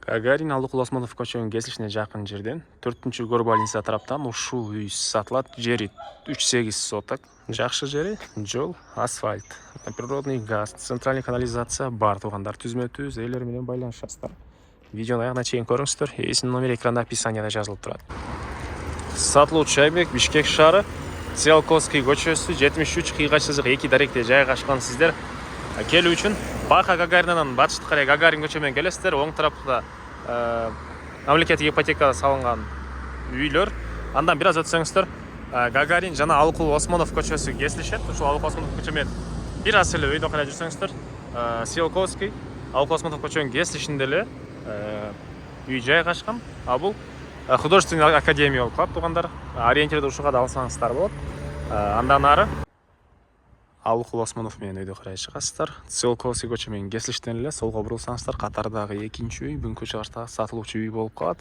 Гагарин Алдыкул Осмонов көчөнүн кесилишине жакын жерден 4-көр больница тараптан ушул үй сатылат. Жери 3-8 соток. Жакшы жери жол, асфальт, природный газ, центральный канализация бар. Туугандар түзмө-түз элер менен байланышасыздар. Видеону аягына чейин көрүңүздөр. Эсинин номери экранда описанияда жазылып турат. Сатылуучу Айбек, Бишкек шаары, Циолковский көчөсү 73 2 даректе жайгашкан. Сиздер келүү үчүн Баха Гагаринанан батыштык карай Гагарин көчө менен келесиздер. Оң тарапта мамлекеттик ипотекада салынган үйлөр. Андан бир аз өтсөңүздөр Гагарин жана Алдыкул Осмонов көчөсү кесилишет. Ушул Алдыкул Осмонов көчө менен бир аз эле өйдө карай жүрсөңүздөр Циолковский Алдыкул Осмонов көчөнүн кесилишинде эле үй жайгашкан. А бул художественный академия болуп калат. Туугандар, ориентирди ушуга да алсаңыздар болот. Андан ары Алдыкул Осмонов менен өйдө карай чыгасыздар. Циолковский көчө менен кесилиштен эле солго бурулсаңыздар катардагы экинчи үй, бүгүнкү чыгыштагы сатылуучу үй болуп калат.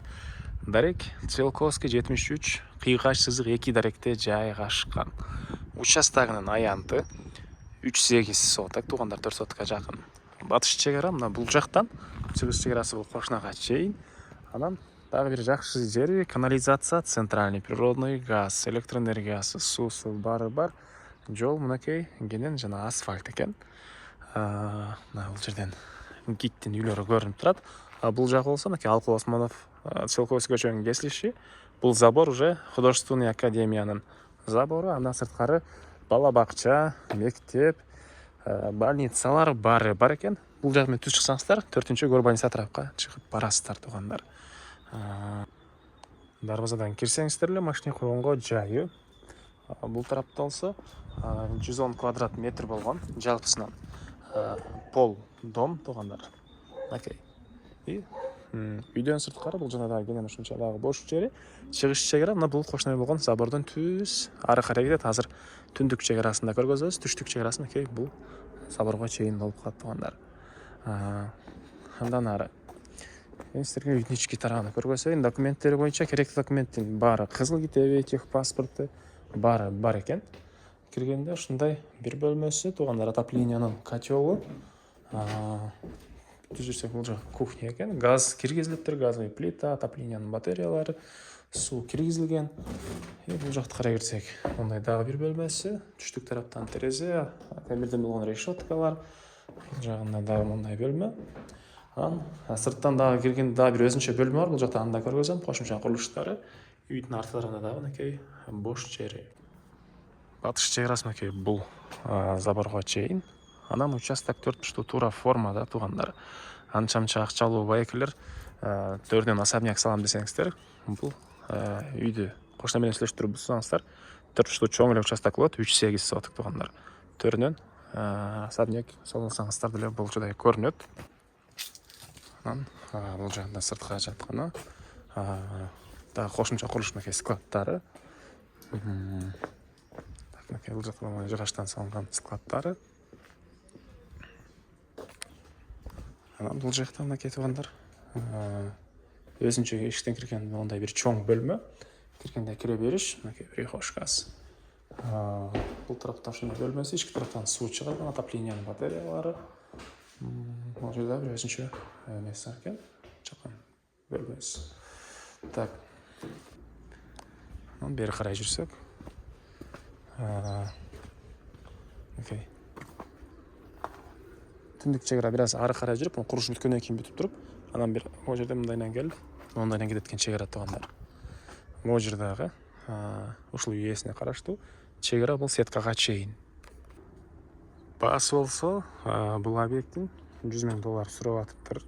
Дарек Циолковский 73 2 даректе жайгашкан. Участогунун аянты 3-8 соток. Туугандар 4 сотокко жакын. Батыш чек ара мына бул жактан чыгыш чек арасы бул кошунага чейин. Анан дагы бир жакшы жери канализация, центральный природный газ, электроэнергиясы, суусу баары бар. Жол мынакей кенен жана асфальт экен. Бул жерден гиттин үйлөрү көрүнүп турат. Бул жагы болсо мынакей Алдыкул Осмонов Циолковский көчөнүн кесилиши. Бул забор уже художественный академиянын забору. Андан сырткары бала бакча, мектеп, больницалар бар экен. Бул жак менен түз чыксаңыздар 4-көр больница тарапка чыгып барасыздар туугандар. Дарбазадан кирсеңиздер эле машина койгонго жайы. Бул тарапта болсо 110 квадрат метр болгон жалпысынан пол дом туугандар. Окей. Үйдөн сырткары бул жана дагы кенен ушунча дагы бош жери. Чыгыш чек ара мына бул кошуна болгон забордон түз ары карай кетет. Азыр түндүк чек арасында көргөзөбүз. Түштүк чек арасын окей бул заборго чейин болуп калат туугандар. Андан ары сиздерге үйдүн ички тарабын көргөзөйүн. Документтери боюнча керектүү документтин баары кызыл китеби, техпаспорту бар экен. Киргенде ушундай бир бөлмөсү туугандар, отоплениянын котелу. Түзүрсөк бул жак кухня экен. Газ киргизилиптир, газовый плита, отоплениянын батареялары, суу киргизилген. Бул жакты карай кирсек, мындай дагы бир бөлмөсү. Түштүк тараптан терезе, темирден болгон решеткалар. Бул жагында дагы мындай бөлмө. Сырттан дагы киргенде дагы бир өзүнчө бөлмө бар. Бул жакта анда көргөзөм. Кошумча курулуштары. Үйдүн арты тарабында дагы мынакей бош жери. Батыш чек арасы мынакей бул заборго чейин. Анан участок 4 буштуу туура формада туугандар. Анча-мынча акчалуу байкелер төрүнөн особняк салам десеңиздер, бул үйдү кошуна менен сүйлөштүрүп булсаңыздар 4 буштуу чоң эле участок болот, 3-8 соток туугандар. Төрүнөн особняк салсаңыздар деле болчудай көрүнөт. Анан бул жагында сыртка жатканы дагы кошумча курулуш мынакей складдары. Так, бул жакта жыгачтан салынган складдары. Анан бул жакта мынакей туугандар өзүнчө эшиктен кирген мондай бир чоң бөлмө. Киргенде кире бериш, мынакей прихожкасы. Бул тарапта ушундай бөлмөсү, ички тараптан суу чыгарган, отоплениянын батареялары. Бул жерде бир өзүнчө эмеси бар экен, чакан бөлмөсү. Так. Бери карай жүрсөк. Окей. Түндүк чек ара бир аз ары карай жүрүп, курулуш бүткөндөн кийин бүтүп туруп, анан бир могу жерде мындайдан келип, мондайдан кететкен чек ара туугандар. Могу жердагы ушул үй ээсине караштуу чек ара бул сеткага чейин. Баасы болсо бул объекттин $100,000 сурап атыптыр.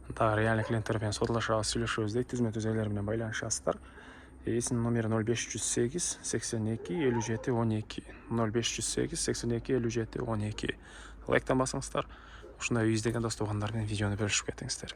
Дагы реальный клиенттер менен сотулашабыз, сүйлөшөбүз дейт, түзмө-түз элер менен байланышасыздар. Эсинин номери 0508 82 57 12 0508 82 57 12. Лайктан басыңыздар. Ушундай үй издеген дос туугандар менен видеону бөлүшүп кетиңиздер.